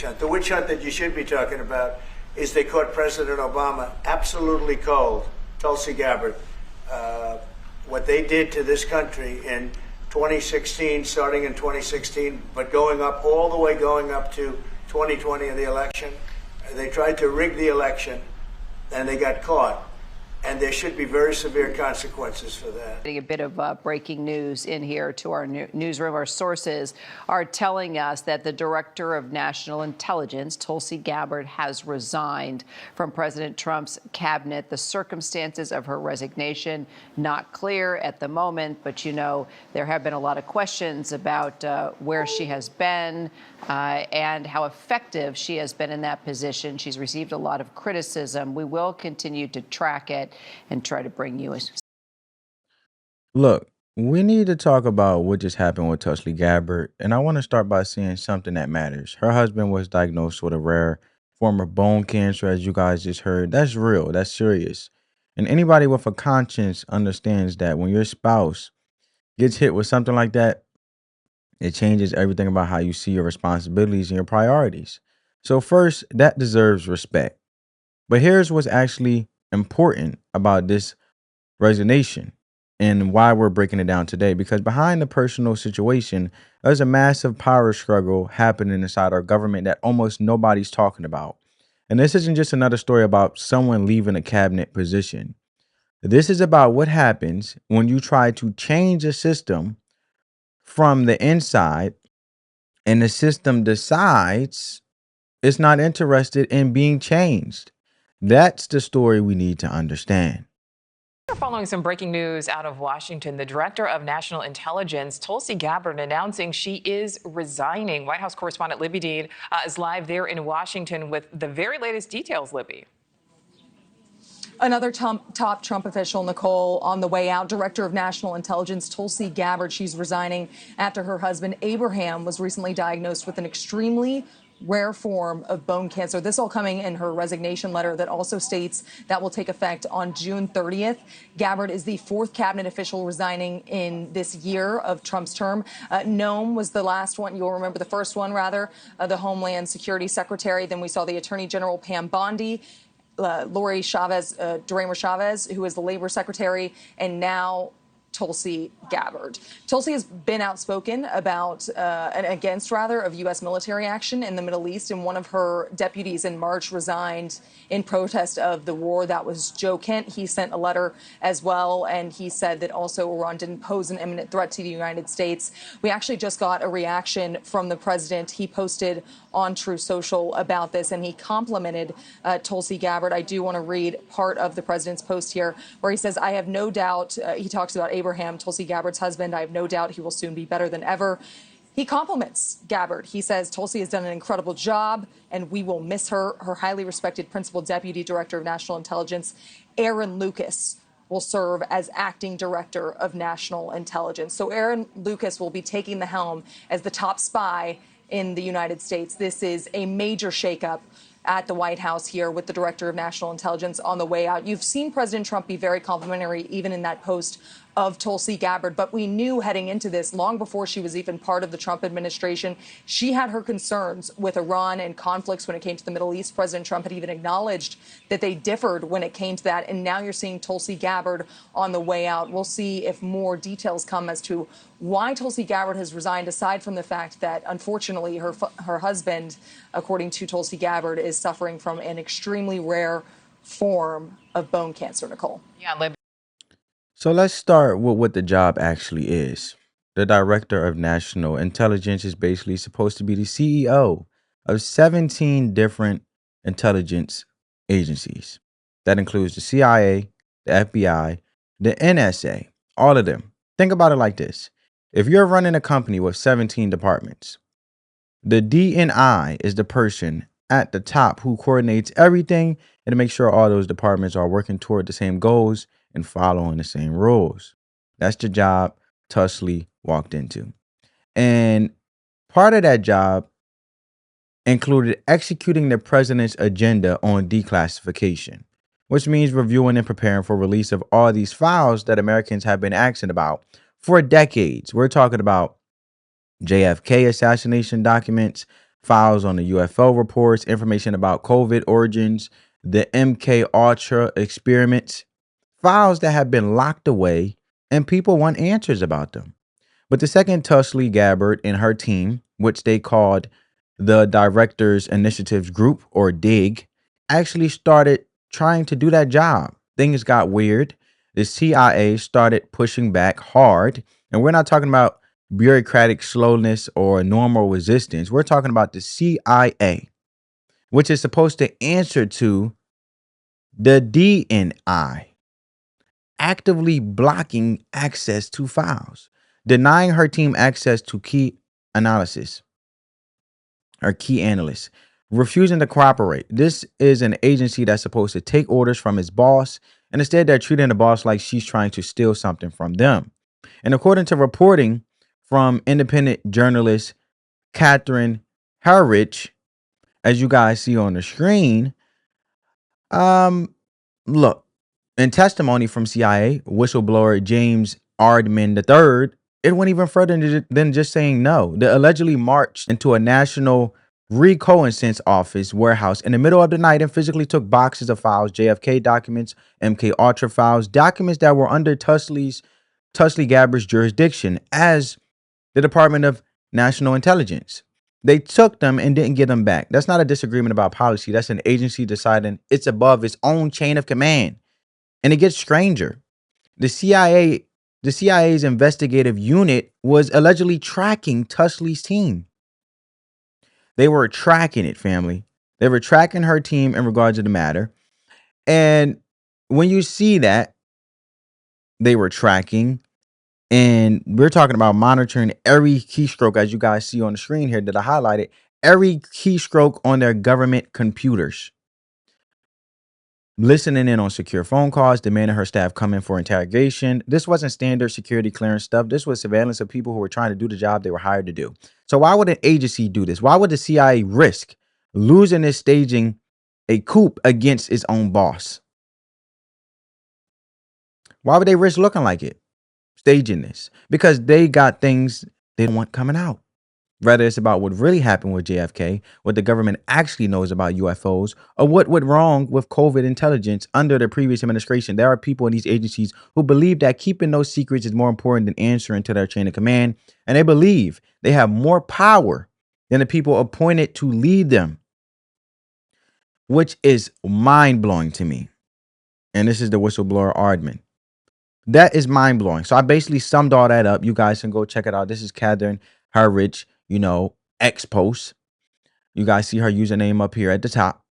The witch hunt that you should be talking about is they caught President Obama absolutely cold, Tulsi Gabbard. What they did to this country in 2016, starting in 2016, but going up all the way going up to 2020 in the election. They tried to rig the election and they got caught. And there should be very severe consequences for that. A bit of breaking news in here to our newsroom. Our sources are telling us that the Director of National Intelligence, Tulsi Gabbard, has resigned from President Trump's cabinet. The circumstances of her resignation not clear at the moment, but you know there have been a lot of questions about where she has been and how effective she has been in that position. She's received a lot of criticism. We will continue to track it and try to bring you a... Look, we need to talk about what just happened with Tulsi Gabbard, and I want to start by saying something that matters. Her husband was diagnosed with a rare form of bone cancer, as you guys just heard. That's real. That's serious. And anybody with a conscience understands that when your spouse gets hit with something like that, it changes everything about how you see your responsibilities and your priorities. So first, that deserves respect. But here's what's actually important about this resignation and why we're breaking it down today, because behind the personal situation, there's a massive power struggle happening inside our government that almost nobody's talking about. And this isn't just another story about someone leaving a cabinet position. This is about what happens when you try to change a system from the inside and the system decides it's not interested in being changed. That's the story we need to understand. Following some breaking news out of Washington, the Director of National Intelligence, Tulsi Gabbard, announcing she is resigning. White House correspondent Libby Dean is live there in Washington with the very latest details, Libby. Another top Trump official, Nicole, on the way out. Director of National Intelligence, Tulsi Gabbard, she's resigning after her husband, Abraham, was recently diagnosed with an extremely rare form of bone cancer. This all coming in her resignation letter that also states that will take effect on June 30th. Gabbard is the fourth cabinet official resigning in this year of Trump's term. Noem was the last one. You'll remember the first one, rather, the Homeland Security Secretary. Then we saw the Attorney General Pam Bondi, Lori Chavez, Duremer Chavez, who is the Labor Secretary, and now Tulsi Gabbard. Tulsi has been outspoken about and against, rather, of U.S. military action in the Middle East, and one of her deputies in March resigned in protest of the war. That was Joe Kent. He sent a letter as well, and he said that also Iran didn't pose an imminent threat to the United States. We actually just got a reaction from the president. He posted on True Social about this, and he complimented Tulsi Gabbard. I do want to read part of the president's post here, where he says, I have no doubt, he talks about Abraham, Tulsi Gabbard's husband, I have no doubt he will soon be better than ever. He compliments Gabbard. He says Tulsi has done an incredible job, and we will miss her. Her highly respected principal deputy director of national intelligence, Aaron Lucas, will serve as acting director of national intelligence. So Aaron Lucas will be taking the helm as the top spy in the United States. This is a major shakeup at the White House here with the Director of National Intelligence on the way out. You've seen President Trump be very complimentary, even in that post of Tulsi Gabbard, but we knew heading into this, long before she was even part of the Trump administration, she had her concerns with Iran and conflicts when it came to the Middle East. President Trump had even acknowledged that they differed when it came to that, and now you're seeing Tulsi Gabbard on the way out. We'll see if more details come as to why Tulsi Gabbard has resigned, aside from the fact that, unfortunately, her husband, according to Tulsi Gabbard, is suffering from an extremely rare form of bone cancer, Nicole. Yeah, Libby. So let's start with what the job actually is. The Director of National Intelligence is basically supposed to be the CEO of 17 different intelligence agencies. That includes the CIA, the FBI, the NSA, all of them. Think about it like this. If you're running a company with 17 departments, the D&I is the person at the top who coordinates everything and to make sure all those departments are working toward the same goals and following the same rules. That's the job Tulsi walked into. And part of that job included executing the president's agenda on declassification, which means reviewing and preparing for release of all these files that Americans have been asking about for decades. We're talking about JFK assassination documents, files on the UFO reports, information about COVID origins, the MK Ultra experiments, files that have been locked away, and people want answers about them. But the second Tulsi Gabbard and her team, which they called the Directors Initiatives Group, or DIG, actually started trying to do that job. Things got weird. The CIA started pushing back hard. And we're not talking about bureaucratic slowness or normal resistance. We're talking about the CIA, which is supposed to answer to the DNI, actively blocking access to files, denying her team access to key analysis or key analysts, refusing to cooperate. This is an agency that's supposed to take orders from its boss, and instead they're treating the boss like she's trying to steal something from them. And according to reporting from independent journalist Catherine Harrich, as you guys see on the screen, look, in testimony from CIA whistleblower James Ardman III, it went even further than just saying no. They allegedly marched into a national reconnaissance office warehouse in the middle of the night and physically took boxes of files, JFK documents, MK Ultra files, documents that were under Tulsi Gabbard's jurisdiction as the Department of National Intelligence. They took them and didn't give them back. That's not a disagreement about policy. That's an agency deciding it's above its own chain of command. And it gets stranger. The CIA's investigative unit was allegedly tracking Tulsi's team. They were tracking it, family. They were tracking her team in regards to the matter. And when you see that they were tracking, and we're talking about monitoring every keystroke, as you guys see on the screen here that I highlighted, every keystroke on their government computers, listening in on secure phone calls, demanding her staff come in for interrogation. This wasn't standard security clearance stuff. This was surveillance of people who were trying to do the job they were hired to do. So why would an agency do this? Why would the CIA risk losing this staging a coup against its own boss? Why would they risk looking like it, staging this? Because they got things they don't want coming out. Whether it's about what really happened with JFK, what the government actually knows about UFOs, or what went wrong with COVID intelligence under the previous administration. There are people in these agencies who believe that keeping those secrets is more important than answering to their chain of command. And they believe they have more power than the people appointed to lead them, which is mind-blowing to me. And this is the whistleblower Ardman. That is mind-blowing. So I basically summed all that up. You guys can go check it out. This is Catherine Harrich, X post. You guys see her username up here at the top.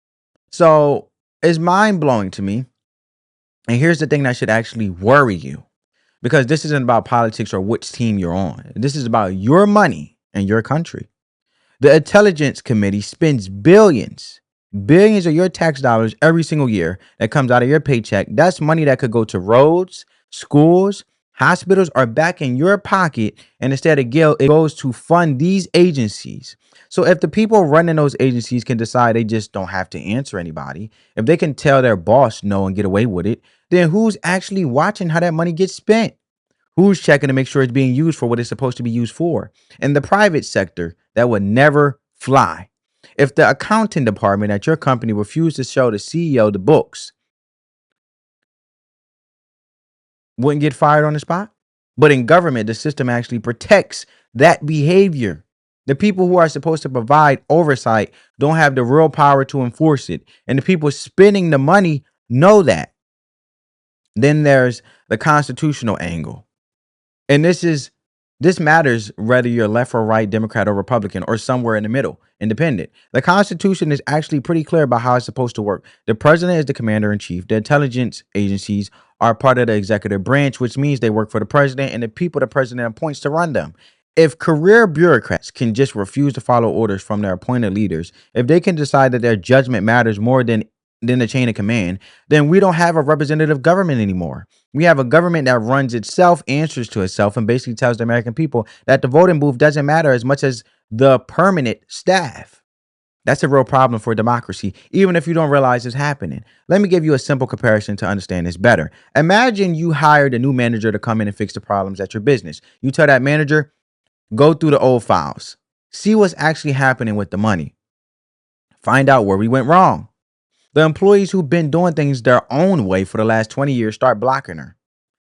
So it's mind-blowing to me. And here's the thing that should actually worry you, because this isn't about politics or which team you're on. This is about your money and your country. The Intelligence Committee spends billions of your tax dollars every single year that comes out of your paycheck. That's money that could go to roads, schools, hospitals, or back in your pocket, and instead it goes to fund these agencies. So if the people running those agencies can decide they just don't have to answer anybody, if they can tell their boss no and get away with it, then who's actually watching how that money gets spent? Who's checking to make sure it's being used for what it's supposed to be used for? In the private sector, that would never fly. If the accounting department at your company refused to show the CEO the books, wouldn't get fired on the spot. But in government, the system actually protects that behavior. The people who are supposed to provide oversight don't have the real power to enforce it. And the people spending the money know that. Then there's the constitutional angle. And this matters whether you're left or right, Democrat or Republican, or somewhere in the middle, independent. The Constitution is actually pretty clear about how it's supposed to work. The president is the commander in chief. The intelligence agencies are part of the executive branch, which means they work for the president and the people the president appoints to run them. If career bureaucrats can just refuse to follow orders from their appointed leaders, if they can decide that their judgment matters more than the chain of command, then we don't have a representative government anymore. We have a government that runs itself, answers to itself, and basically tells the American people that the voting booth doesn't matter as much as the permanent staff. That's a real problem for democracy, even if you don't realize it's happening. Let me give you a simple comparison to understand this better. Imagine you hired a new manager to come in and fix the problems at your business. You tell that manager, go through the old files. See what's actually happening with the money. Find out where we went wrong. The employees who've been doing things their own way for the last 20 years start blocking her.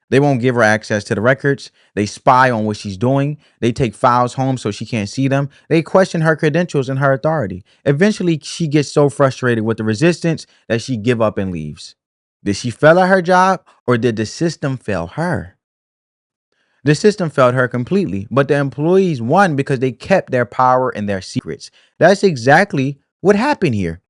They won't give her access to the records. They spy on what she's doing. They take files home so she can't see them. They question her credentials and her authority. Eventually, she gets so frustrated with the resistance that she give up and leaves. Did she fail at her job, or did the system fail her? The system failed her completely, but the employees won because they kept their power and their secrets. That's exactly what happened here.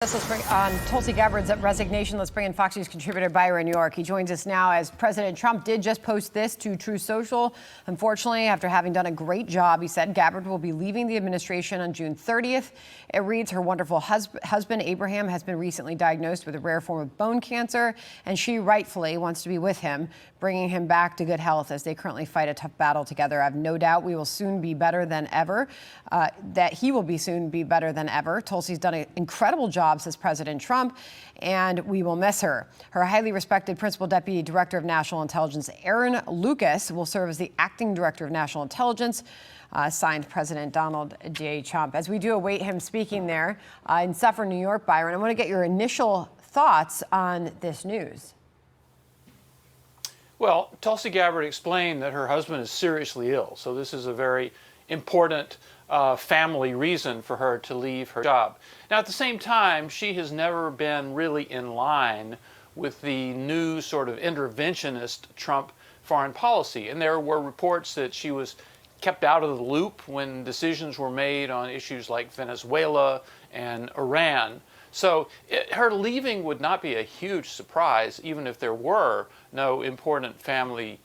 Let's bring on Tulsi Gabbard's resignation. Let's bring in Fox News contributor Byron York. He joins us now as President Trump did just post this to True Social. Unfortunately, after having done a great job, he said Gabbard will be leaving the administration on June 30th. It reads her wonderful husband, Abraham, has been recently diagnosed with a rare form of bone cancer, and she rightfully wants to be with him, bringing him back to good health as they currently fight a tough battle together. I have no doubt we will soon be better than ever, that he will be soon be better than ever. Tulsi's done an incredible job, says President Trump, and we will miss her. Her highly respected Principal Deputy Director of National Intelligence, Aaron Lucas, will serve as the Acting Director of National Intelligence, signed President Donald J. Trump. As we do await him speaking there in Suffern, New York, Byron, I want to get your initial thoughts on this news. Well, Tulsi Gabbard explained that her husband is seriously ill, so this is a very important family reason for her to leave her job. Now, at the same time, she has never been really in line with the new sort of interventionist Trump foreign policy, and there were reports that she was kept out of the loop when decisions were made on issues like Venezuela and Iran. So her leaving would not be a huge surprise, even if there were no important family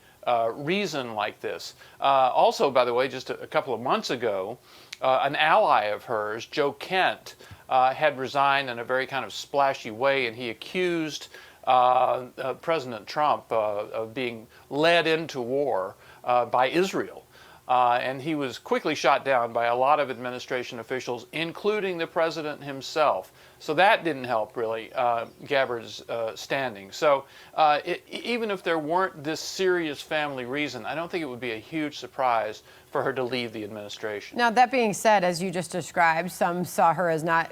reason like this. Also, by the way, just a couple of months ago, an ally of hers, Joe Kent, had resigned in a very kind of splashy way, and he accused President Trump of being led into war by Israel. And he was quickly shot down by a lot of administration officials, including the president himself. So that didn't help, really, Gabbard's standing. So even if there weren't this serious family reason, I don't think it would be a huge surprise for her to leave the administration. Now, that being said, as you just described, some saw her as not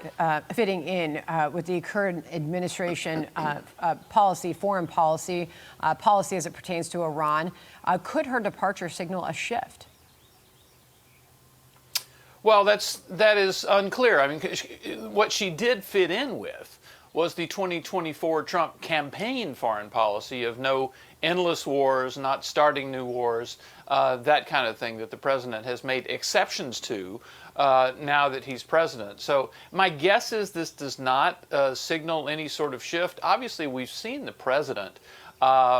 fitting in with the current administration policy, foreign policy, policy as it pertains to Iran. Could her departure signal a shift? Well, that is unclear. I mean, what she did fit in with was the 2024 Trump campaign foreign policy of no endless wars, not starting new wars, that kind of thing that the president has made exceptions to now that he's president. So my guess is this does not signal any sort of shift. Obviously, we've seen the president,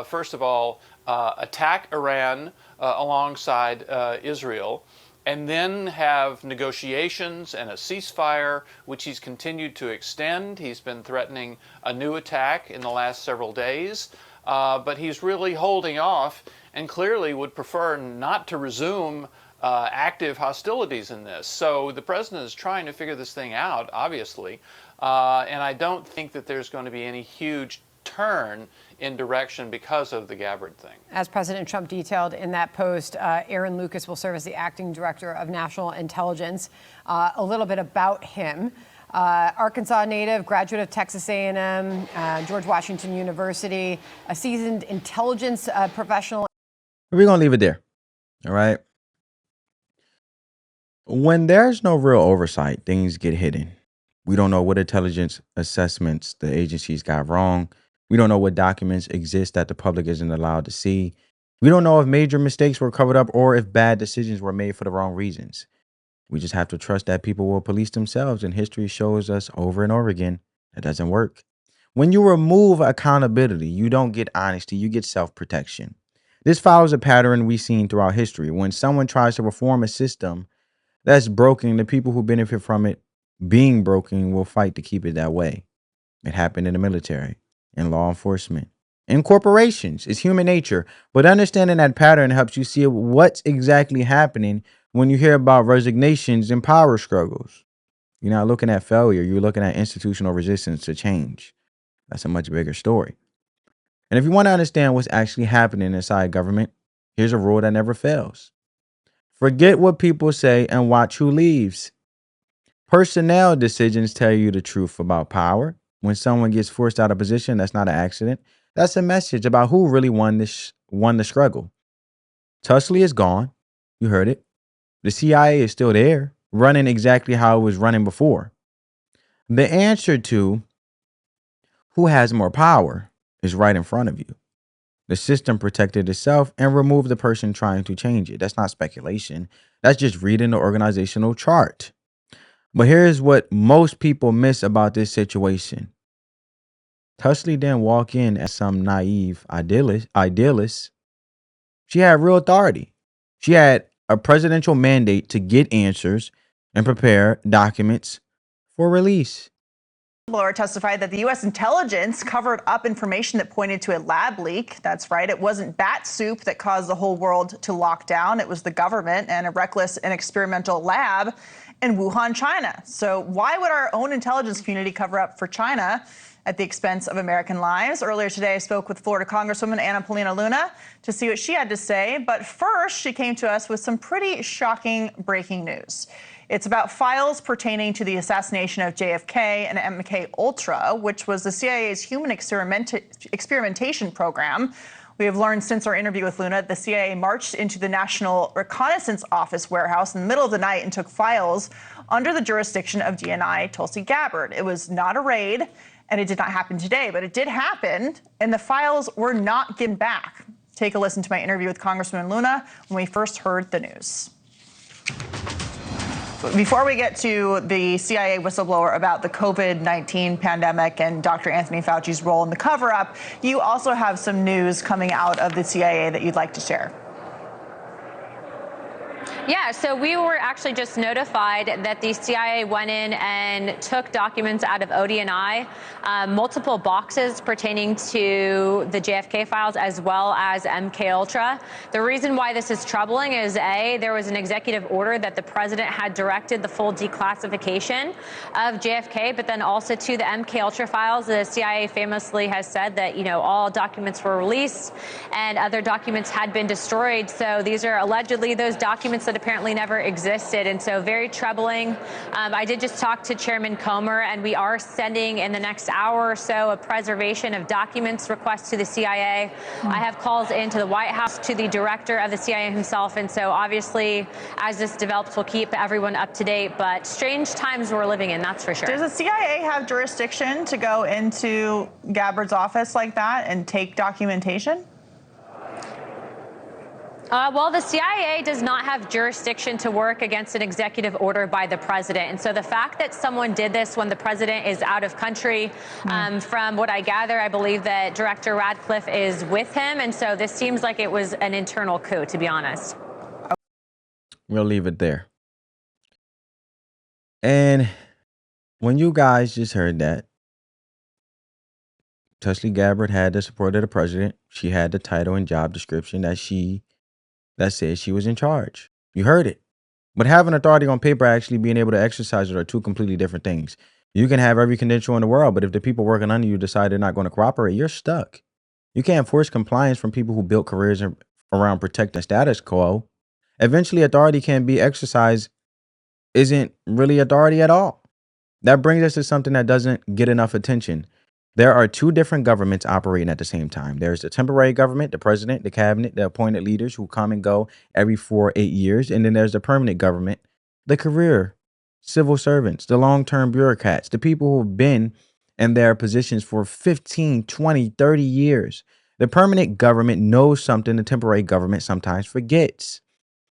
first of all, attack Iran alongside Israel, and then have negotiations and a ceasefire, which he's continued to extend. He's been threatening a new attack in the last several days, but he's really holding off and clearly would prefer not to resume active hostilities in this. So the president is trying to figure this thing out, obviously, and I don't think that there's going to be any huge turn in direction because of the Gabbard thing. As President Trump detailed in that post, Aaron Lucas will serve as the acting director of national intelligence. A little bit about him. Arkansas native, graduate of Texas A&M, George Washington University, a seasoned intelligence professional. We're going to leave it there. All right. When there's no real oversight, things get hidden. We don't know what intelligence assessments the agencies got wrong. We don't know what documents exist that the public isn't allowed to see. We don't know if major mistakes were covered up or if bad decisions were made for the wrong reasons. We just have to trust that people will police themselves, and history shows us over and over again that doesn't work. When you remove accountability, you don't get honesty, you get self-protection. This follows a pattern we've seen throughout history. When someone tries to reform a system that's broken, the people who benefit from it being broken will fight to keep it that way. It happened in the military, in law enforcement, in corporations. It's human nature. But understanding that pattern helps you see what's exactly happening when you hear about resignations and power struggles. You're not looking at failure. You're looking at institutional resistance to change. That's a much bigger story. And if you want to understand what's actually happening inside government, here's a rule that never fails. Forget what people say and watch who leaves. Personnel decisions tell you the truth about power. When someone gets forced out of position, that's not an accident. That's a message about who really won the struggle. Tulsi is gone. You heard it. The CIA is still there, running exactly how it was running before. The answer to who has more power is right in front of you. The system protected itself and removed the person trying to change it. That's not speculation. That's just reading the organizational chart. But here's what most people miss about this situation. Tulsi didn't walk in as some naive idealist. She had real authority. She had a presidential mandate to get answers and prepare documents for release. Whistleblower testified that the U.S. intelligence covered up information that pointed to a lab leak. That's right. It wasn't bat soup that caused the whole world to lock down. It was the government and a reckless and experimental lab in Wuhan, China. So why would our own intelligence community cover up for China at the expense of American lives? Earlier today, I spoke with Florida Congresswoman Anna Paulina Luna to see what she had to say. But first, she came to us with some pretty shocking breaking news. It's about files pertaining to the assassination of JFK and MK Ultra, which was the CIA's human experimentation program. We have learned since our interview with Luna, the CIA marched into the National Reconnaissance Office warehouse in the middle of the night and took files under the jurisdiction of DNI Tulsi Gabbard. It was not a raid, and it did not happen today, but it did happen, and the files were not given back. Take a listen to my interview with Congresswoman Luna when we first heard the news. Before we get to the CIA whistleblower about the COVID-19 pandemic and Dr. Anthony Fauci's role in the cover-up, you also have some news coming out of the CIA that you'd like to share. Yeah, so we were actually just notified that the CIA went in and took documents out of ODNI, multiple boxes pertaining to the JFK files as well as MK Ultra. The reason why this is troubling is there was an executive order that the president had directed the full declassification of JFK, but then also to the MK Ultra files. The CIA famously has said that, all documents were released and other documents had been destroyed. So these are allegedly those documents that apparently never existed, and so very troubling. I did just talk to Chairman Comer, and we are sending in the next hour or so a preservation of documents request to the CIA. I have calls into the White House to the director of the CIA himself, and so obviously as this develops, we'll keep everyone up to date, but strange times we're living in, that's for sure. Does the CIA have jurisdiction to go into Gabbard's office like that and take documentation? Well, the CIA does not have jurisdiction to work against an executive order by the president. And so the fact that someone did this when the president is out of country, from what I gather, I believe that Director Radcliffe is with him. And so this seems like it was an internal coup, to be honest. We'll leave it there. And when you guys just heard that, Tulsi Gabbard had the support of the president. She had the title and job description that said she was in charge. You heard it. But having authority on paper, actually being able to exercise it, are two completely different things. You can have every credential in the world, but if the people working under you decide they're not going to cooperate, you're stuck. You can't force compliance from people who built careers around protecting status quo. Eventually, authority can be exercised isn't really authority at all. That brings us to something that doesn't get enough attention. There are two different governments operating at the same time. There's the temporary government, the president, the cabinet, the appointed leaders who come and go every 4 or 8 years. And then there's the permanent government, the career civil servants, the long-term bureaucrats, the people who've been in their positions for 15, 20, 30 years. The permanent government knows something the temporary government sometimes forgets.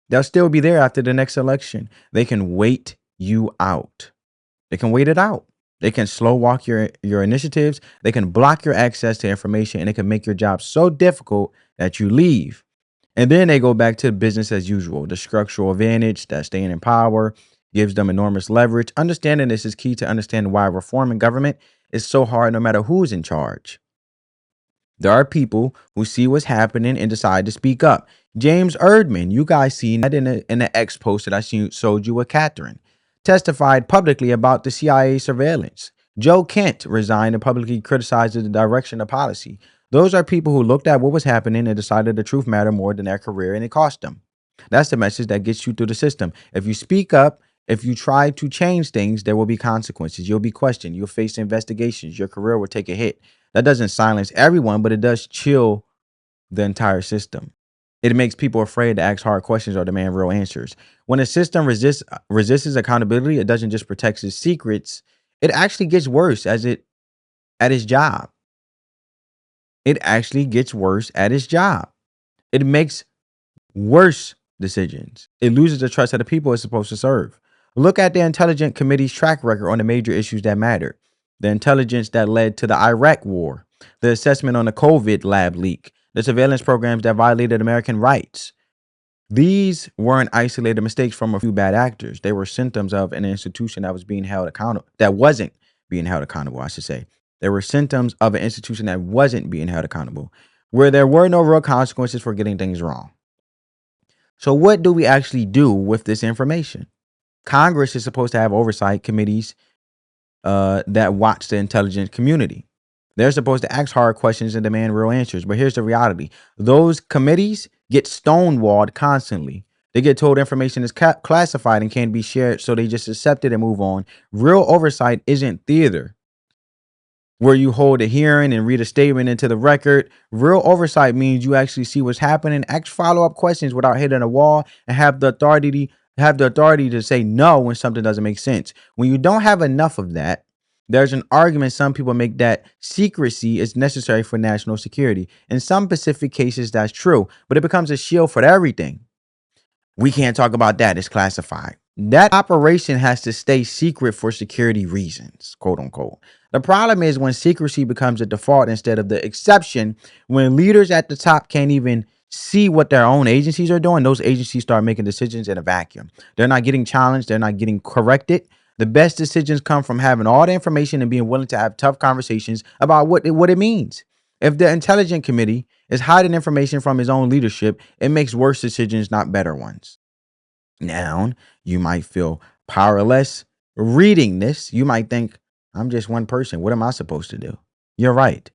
They'll still be there after the next election. They can wait you out. They can wait it out. They can slow walk your initiatives. They can block your access to information, and they can make your job so difficult that you leave. And then they go back to business as usual. The structural advantage that staying in power gives them enormous leverage. Understanding this is key to understanding why reforming government is so hard no matter who's in charge. There are people who see what's happening and decide to speak up. James Erdman, you guys seen that in the X post that I showed you with Catherine, testified publicly about the CIA surveillance. Joe Kent resigned and publicly criticized the direction of policy. Those are people who looked at what was happening and decided the truth mattered more than their career, and it cost them. That's the message that gets you through the system. If you speak up, if you try to change things, there will be consequences. You'll be questioned. You'll face investigations. Your career will take a hit. That doesn't silence everyone, but it does chill the entire system. It makes people afraid to ask hard questions or demand real answers. When a system resists accountability, it doesn't just protect its secrets. It actually gets worse at its job. It actually gets worse at its job. It makes worse decisions. It loses the trust of the people it's supposed to serve. Look at the Intelligence Committee's track record on the major issues that matter. The intelligence that led to the Iraq War, the assessment on the COVID lab leak, the surveillance programs that violated American rights. These weren't isolated mistakes from a few bad actors. They were symptoms of an institution that wasn't being held accountable, I should say. They were symptoms of an institution that wasn't being held accountable, where there were no real consequences for getting things wrong. So what do we actually do with this information? Congress is supposed to have oversight committees that watch the intelligence community. They're supposed to ask hard questions and demand real answers. But here's the reality. Those committees get stonewalled constantly. They get told information is classified and can't be shared, so they just accept it and move on. Real oversight isn't theater, where you hold a hearing and read a statement into the record. Real oversight means you actually see what's happening, ask follow-up questions without hitting a wall, and have the authority to say no when something doesn't make sense. When you don't have enough of that, there's an argument some people make that secrecy is necessary for national security. In some specific cases, that's true, but it becomes a shield for everything. We can't talk about that. It's classified. That operation has to stay secret for security reasons, quote unquote. The problem is when secrecy becomes a default instead of the exception, when leaders at the top can't even see what their own agencies are doing, those agencies start making decisions in a vacuum. They're not getting challenged. They're not getting corrected. The best decisions come from having all the information and being willing to have tough conversations about what it means. If the Intelligence Committee is hiding information from its own leadership, it makes worse decisions, not better ones. Now, you might feel powerless reading this. You might think, I'm just one person. What am I supposed to do? You're right.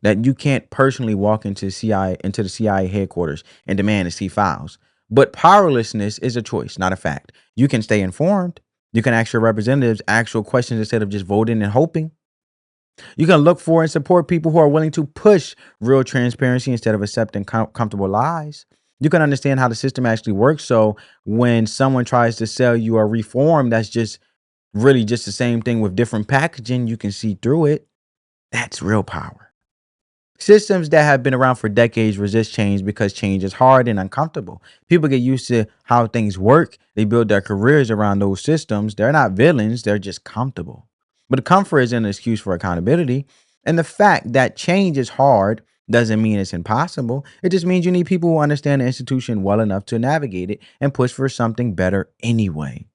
That you can't personally walk into the CIA headquarters and demand to see files. But powerlessness is a choice, not a fact. You can stay informed. You can ask your representatives actual questions instead of just voting and hoping. You can look for and support people who are willing to push real transparency instead of accepting comfortable lies. You can understand how the system actually works. So when someone tries to sell you a reform that's just really just the same thing with different packaging, you can see through it. That's real power. Systems that have been around for decades resist change because change is hard and uncomfortable. People get used to how things work. They build their careers around those systems. They're not villains. They're just comfortable. But comfort isn't an excuse for accountability. And the fact that change is hard doesn't mean it's impossible. It just means you need people who understand the institution well enough to navigate it and push for something better anyway.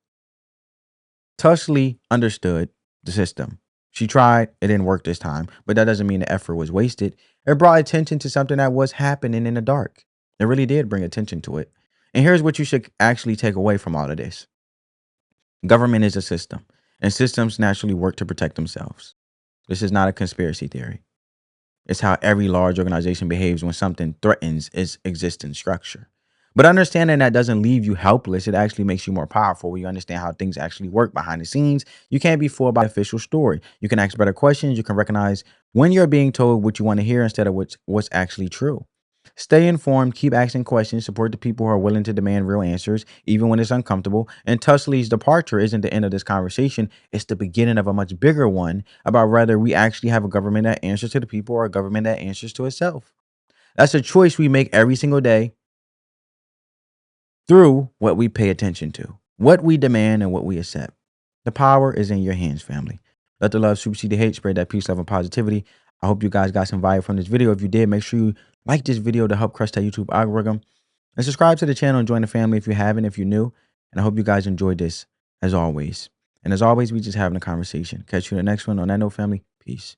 Tulsi understood the system. She tried, it didn't work this time, but that doesn't mean the effort was wasted. It brought attention to something that was happening in the dark. It really did bring attention to it. And here's what you should actually take away from all of this. Government is a system, and systems naturally work to protect themselves. This is not a conspiracy theory. It's how every large organization behaves when something threatens its existing structure. But understanding that doesn't leave you helpless. It actually makes you more powerful when you understand how things actually work behind the scenes. You can't be fooled by the official story. You can ask better questions. You can recognize when you're being told what you want to hear instead of what's actually true. Stay informed, keep asking questions, support the people who are willing to demand real answers, even when it's uncomfortable. And Tulsi's departure isn't the end of this conversation. It's the beginning of a much bigger one about whether we actually have a government that answers to the people or a government that answers to itself. That's a choice we make every single day through what we pay attention to, what we demand, and what we accept. The power is in your hands, family. Let the love supersede the hate, spread that peace, love, and positivity. I hope you guys got some value from this video. If you did, make sure you like this video to help crush that YouTube algorithm. And subscribe to the channel and join the family if you haven't, if you're new. And I hope you guys enjoyed this, as always. And as always, we just having a conversation. Catch you in the next one. On that note, family, peace.